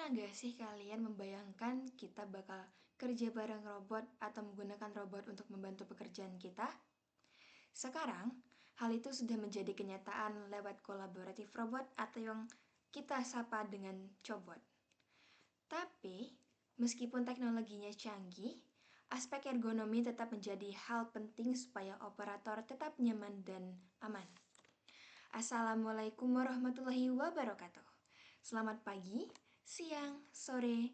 Pernah nggak sih kalian membayangkan kita bakal kerja bareng robot atau menggunakan robot untuk membantu pekerjaan kita? Sekarang, hal itu sudah menjadi kenyataan lewat kolaboratif robot atau yang kita sapa dengan cobot. Tapi, meskipun teknologinya canggih, aspek ergonomi tetap menjadi hal penting supaya operator tetap nyaman dan aman. Assalamualaikum warahmatullahi wabarakatuh. Selamat pagi, siang, sore,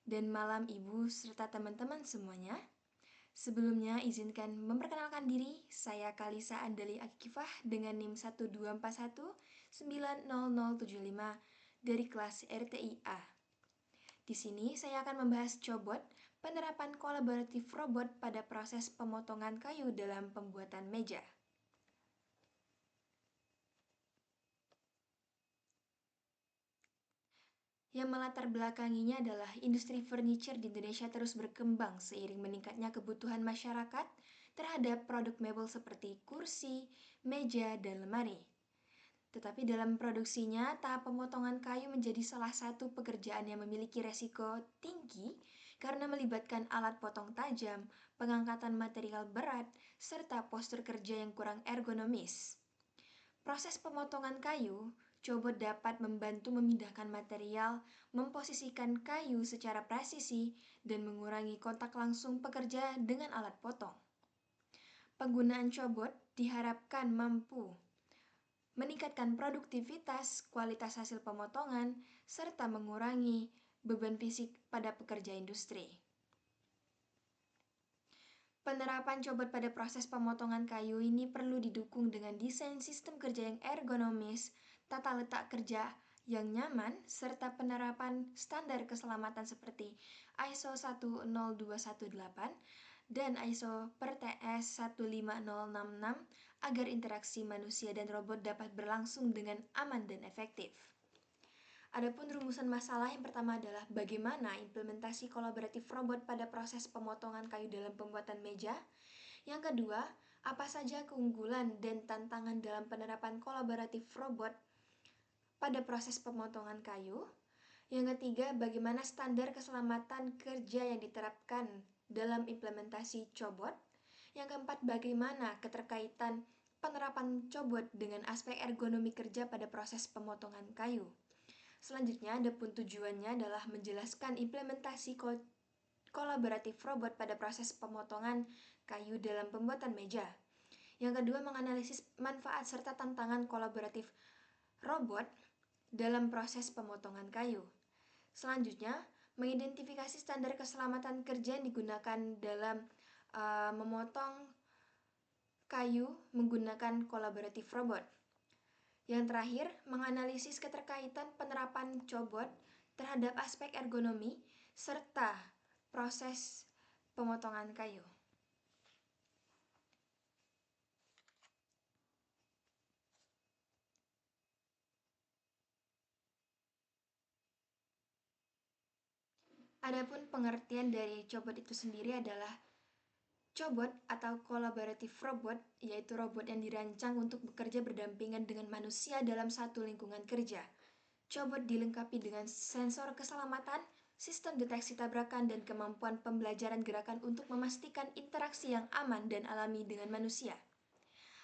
dan malam ibu serta teman-teman semuanya. Sebelumnya izinkan memperkenalkan diri, saya Kalisa Andali Akifah dengan NIM 124190075 dari kelas RTIA. Di sini saya akan membahas cobot, penerapan kolaboratif robot pada proses pemotongan kayu dalam pembuatan meja. Yang melatar belakanginya adalah industri furniture di Indonesia terus berkembang seiring meningkatnya kebutuhan masyarakat terhadap produk mebel seperti kursi, meja, dan lemari. Tetapi dalam produksinya, tahap pemotongan kayu menjadi salah satu pekerjaan yang memiliki resiko tinggi karena melibatkan alat potong tajam, pengangkatan material berat, serta postur kerja yang kurang ergonomis. Proses pemotongan kayu, cobot dapat membantu memindahkan material, memposisikan kayu secara presisi, dan mengurangi kontak langsung pekerja dengan alat potong. Penggunaan cobot diharapkan mampu meningkatkan produktivitas, kualitas hasil pemotongan, serta mengurangi beban fisik pada pekerja industri. Penerapan cobot pada proses pemotongan kayu ini perlu didukung dengan desain sistem kerja yang ergonomis, tata letak kerja yang nyaman, serta penerapan standar keselamatan seperti ISO 10218 dan ISO per TS 15066 agar interaksi manusia dan robot dapat berlangsung dengan aman dan efektif. Adapun rumusan masalah yang pertama adalah bagaimana implementasi kolaboratif robot pada proses pemotongan kayu dalam pembuatan meja. Yang kedua, apa saja keunggulan dan tantangan dalam penerapan kolaboratif robot pada proses pemotongan kayu. Yang ketiga, bagaimana standar keselamatan kerja yang diterapkan dalam implementasi cobot. Yang keempat, bagaimana keterkaitan penerapan cobot dengan aspek ergonomi kerja pada proses pemotongan kayu. Selanjutnya, adapun tujuannya adalah menjelaskan implementasi kolaboratif robot pada proses pemotongan kayu dalam pembuatan meja. Yang kedua, menganalisis manfaat serta tantangan kolaboratif robot dalam proses pemotongan kayu. Selanjutnya, mengidentifikasi standar keselamatan kerja yang digunakan dalam memotong kayu menggunakan kolaboratif robot. Yang terakhir, menganalisis keterkaitan penerapan cobot terhadap aspek ergonomi serta proses pemotongan kayu. Adapun pengertian dari cobot itu sendiri adalah cobot atau kolaboratif robot, yaitu robot yang dirancang untuk bekerja berdampingan dengan manusia dalam satu lingkungan kerja. Cobot dilengkapi dengan sensor keselamatan, sistem deteksi tabrakan, dan kemampuan pembelajaran gerakan untuk memastikan interaksi yang aman dan alami dengan manusia.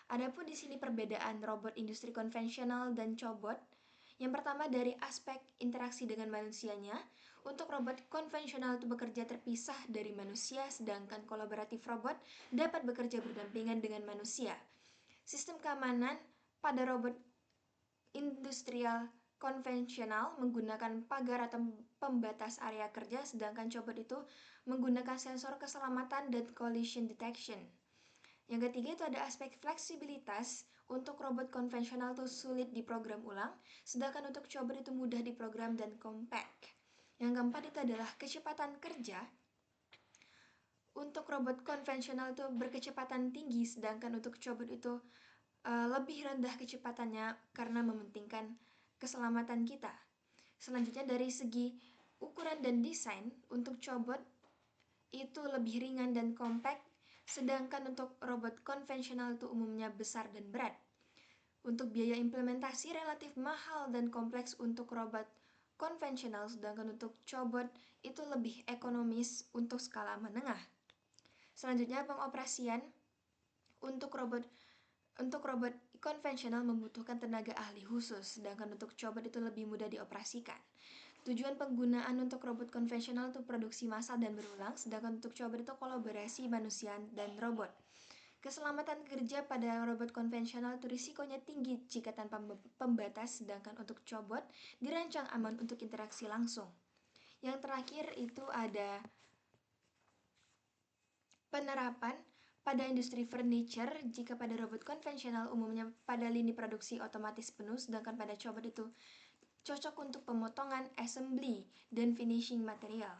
Adapun di sini perbedaan robot industri konvensional dan cobot. Yang pertama dari aspek interaksi dengan manusianya, untuk robot konvensional itu bekerja terpisah dari manusia, sedangkan kolaboratif robot dapat bekerja berdampingan dengan manusia. Sistem keamanan pada robot industrial konvensional menggunakan pagar atau pembatas area kerja, sedangkan cobot itu menggunakan sensor keselamatan dan collision detection. Yang ketiga itu ada aspek fleksibilitas. Untuk robot konvensional itu sulit diprogram ulang, sedangkan untuk cobot itu mudah diprogram dan compact. Yang keempat itu adalah kecepatan kerja. Untuk robot konvensional itu berkecepatan tinggi, sedangkan untuk cobot itu lebih rendah kecepatannya karena mementingkan keselamatan kita. Selanjutnya dari segi ukuran dan desain, untuk cobot itu lebih ringan dan compact, sedangkan untuk robot konvensional itu umumnya besar dan berat. Untuk biaya implementasi relatif mahal dan kompleks untuk robot konvensional, sedangkan untuk cobot itu lebih ekonomis untuk skala menengah. Selanjutnya, pengoperasian untuk robot konvensional membutuhkan tenaga ahli khusus, sedangkan untuk cobot itu lebih mudah dioperasikan. Tujuan penggunaan untuk robot konvensional itu produksi massal dan berulang, sedangkan untuk cobot itu kolaborasi manusia dan robot. Keselamatan kerja pada robot konvensional itu risikonya tinggi jika tanpa pembatas, sedangkan untuk cobot dirancang aman untuk interaksi langsung. Yang terakhir itu ada penerapan pada industri furniture. Jika pada robot konvensional umumnya pada lini produksi otomatis penuh, sedangkan pada cobot itu cocok untuk pemotongan, assembly, dan finishing material.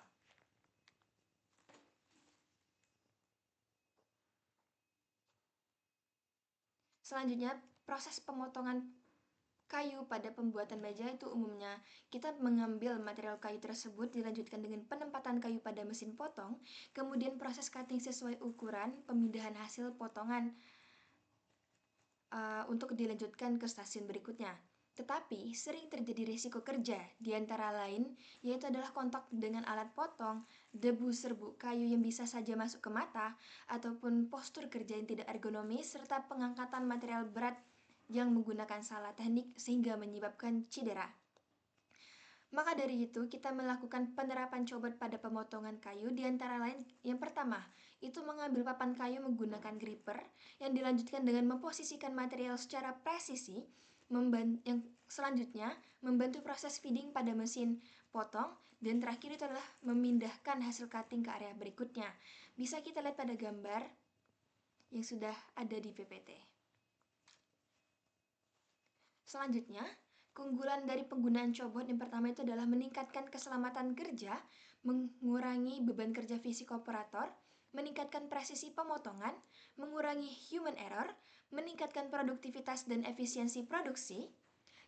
Selanjutnya, proses pemotongan kayu pada pembuatan meja itu umumnya kita mengambil material kayu tersebut, dilanjutkan dengan penempatan kayu pada mesin potong, kemudian proses cutting sesuai ukuran, pemindahan hasil potongan untuk dilanjutkan ke stasiun berikutnya. Tetapi sering terjadi risiko kerja, di antara lain yaitu adalah kontak dengan alat potong, debu serbuk kayu yang bisa saja masuk ke mata, ataupun postur kerja yang tidak ergonomis, serta pengangkatan material berat yang menggunakan salah teknik sehingga menyebabkan cedera. Maka dari itu, kita melakukan penerapan cobot pada pemotongan kayu, di antara lain yang pertama, itu mengambil papan kayu menggunakan gripper, yang dilanjutkan dengan memposisikan material secara presisi, yang selanjutnya membantu proses feeding pada mesin potong, dan terakhir itu adalah memindahkan hasil cutting ke area berikutnya. Bisa kita lihat pada gambar yang sudah ada di PPT. Selanjutnya, keunggulan dari penggunaan cobot yang pertama itu adalah meningkatkan keselamatan kerja, mengurangi beban kerja fisik operator, meningkatkan presisi pemotongan, mengurangi human error, meningkatkan produktivitas dan efisiensi produksi.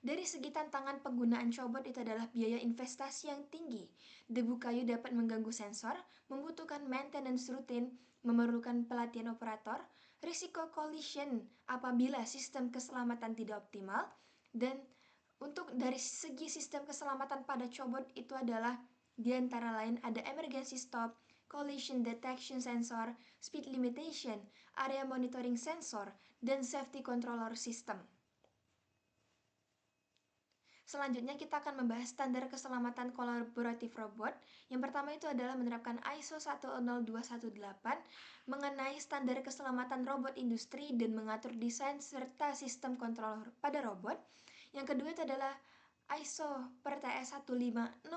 Dari segi tantangan penggunaan cobot itu adalah biaya investasi yang tinggi. Debu kayu dapat mengganggu sensor, membutuhkan maintenance rutin, memerlukan pelatihan operator, risiko collision apabila sistem keselamatan tidak optimal, dan untuk dari segi sistem keselamatan pada cobot itu adalah di antara lain ada emergency stop, collision detection sensor, speed limitation, area monitoring sensor, dan safety controller system. Selanjutnya kita akan membahas standar keselamatan kolaboratif robot. Yang pertama itu adalah menerapkan ISO 10218 mengenai standar keselamatan robot industri dan mengatur desain serta sistem kontrol pada robot. Yang kedua itu adalah ISO per TS 15066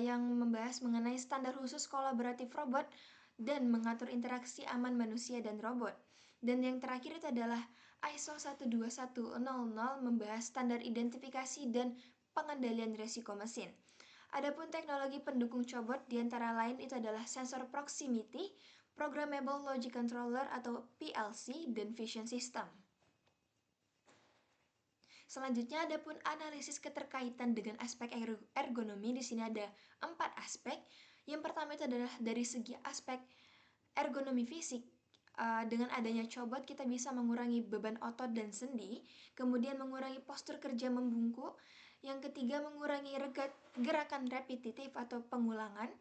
yang membahas mengenai standar khusus kolaboratif robot dan mengatur interaksi aman manusia dan robot. Dan yang terakhir itu adalah ISO 12100 membahas standar identifikasi dan pengendalian risiko mesin. Adapun teknologi pendukung cobot di antara lain itu adalah sensor proximity, programmable logic controller atau PLC, dan vision system. Selanjutnya adapun analisis keterkaitan dengan aspek ergonomi, di sini ada 4 aspek. Yang pertama itu adalah dari segi aspek ergonomi fisik. Dengan adanya cobot kita bisa mengurangi beban otot dan sendi, kemudian mengurangi postur kerja membungkuk. Yang ketiga, mengurangi gerakan repetitif atau pengulangan.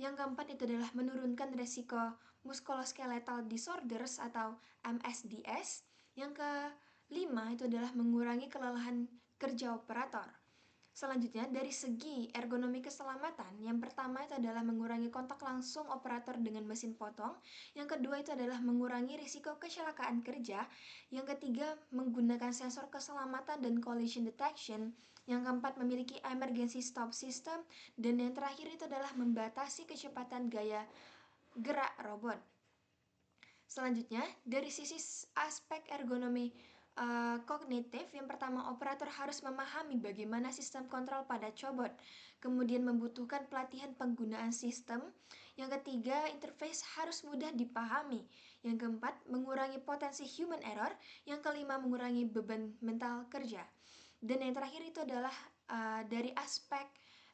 Yang keempat itu adalah menurunkan resiko musculoskeletal disorders atau MSDS. Yang kelima itu adalah mengurangi kelelahan kerja operator. Selanjutnya, dari segi ergonomi keselamatan, yang pertama itu adalah mengurangi kontak langsung operator dengan mesin potong. Yang kedua itu adalah mengurangi risiko kecelakaan kerja. Yang ketiga, menggunakan sensor keselamatan dan collision detection. Yang keempat, memiliki emergency stop system. Dan yang terakhir itu adalah membatasi kecepatan gaya gerak robot. Selanjutnya, dari sisi aspek ergonomi kognitif, yang pertama operator harus memahami bagaimana sistem kontrol pada cobot, kemudian membutuhkan pelatihan penggunaan sistem. Yang ketiga, interface harus mudah dipahami. Yang keempat, mengurangi potensi human error. Yang kelima, mengurangi beban mental kerja. Dan yang terakhir itu adalah dari aspek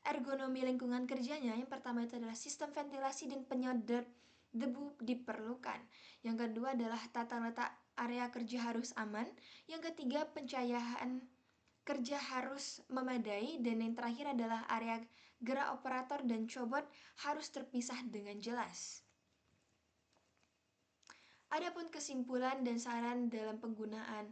ergonomi lingkungan kerjanya. Yang pertama itu adalah sistem ventilasi dan penyedot debu diperlukan. Yang kedua adalah tata letak area kerja harus aman. Yang ketiga, pencahayaan kerja harus memadai, dan yang terakhir adalah area gerak operator dan cobot harus terpisah dengan jelas. Adapun kesimpulan dan saran dalam penggunaan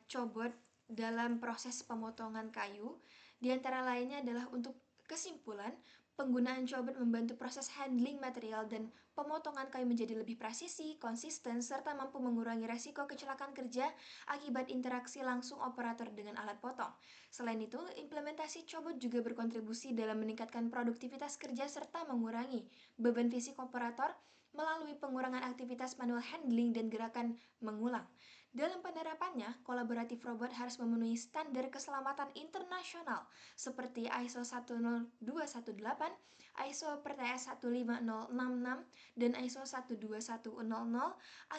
cobot dalam proses pemotongan kayu, di antara lainnya adalah untuk kesimpulan, penggunaan cobot membantu proses handling material dan pemotongan kayu menjadi lebih presisi, konsisten, serta mampu mengurangi resiko kecelakaan kerja akibat interaksi langsung operator dengan alat potong. Selain itu, implementasi cobot juga berkontribusi dalam meningkatkan produktivitas kerja serta mengurangi beban fisik operator melalui pengurangan aktivitas manual handling dan gerakan mengulang. Dalam penerapannya, kolaboratif robot harus memenuhi standar keselamatan internasional seperti ISO 10218, ISO PRTS 15066, dan ISO 12100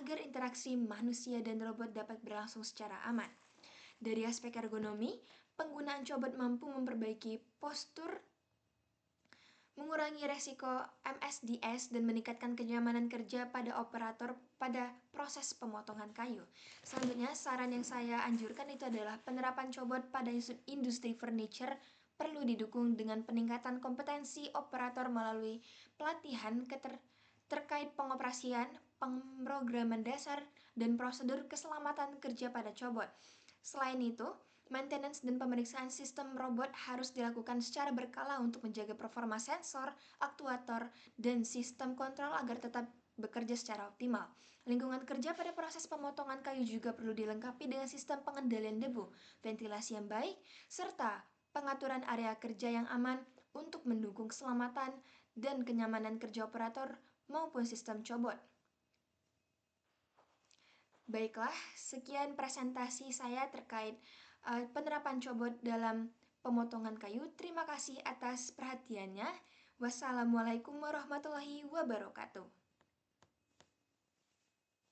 agar interaksi manusia dan robot dapat berlangsung secara aman. Dari aspek ergonomi, penggunaan cobot mampu memperbaiki postur, mengurangi resiko MSDS, dan meningkatkan kenyamanan kerja pada operator pada proses pemotongan kayu. Selanjutnya, saran yang saya anjurkan itu adalah penerapan cobot pada industri furniture perlu didukung dengan peningkatan kompetensi operator melalui pelatihan terkait pengoperasian, pemrograman dasar, dan prosedur keselamatan kerja pada cobot. Selain itu, maintenance dan pemeriksaan sistem robot harus dilakukan secara berkala untuk menjaga performa sensor, aktuator, dan sistem kontrol agar tetap bekerja secara optimal. Lingkungan kerja pada proses pemotongan kayu juga perlu dilengkapi dengan sistem pengendalian debu, ventilasi yang baik, serta pengaturan area kerja yang aman untuk mendukung keselamatan dan kenyamanan kerja operator maupun sistem cobot. Baiklah, sekian presentasi saya terkait penerapan cobot dalam pemotongan kayu. Terima kasih atas perhatiannya. Wassalamualaikum warahmatullahi wabarakatuh.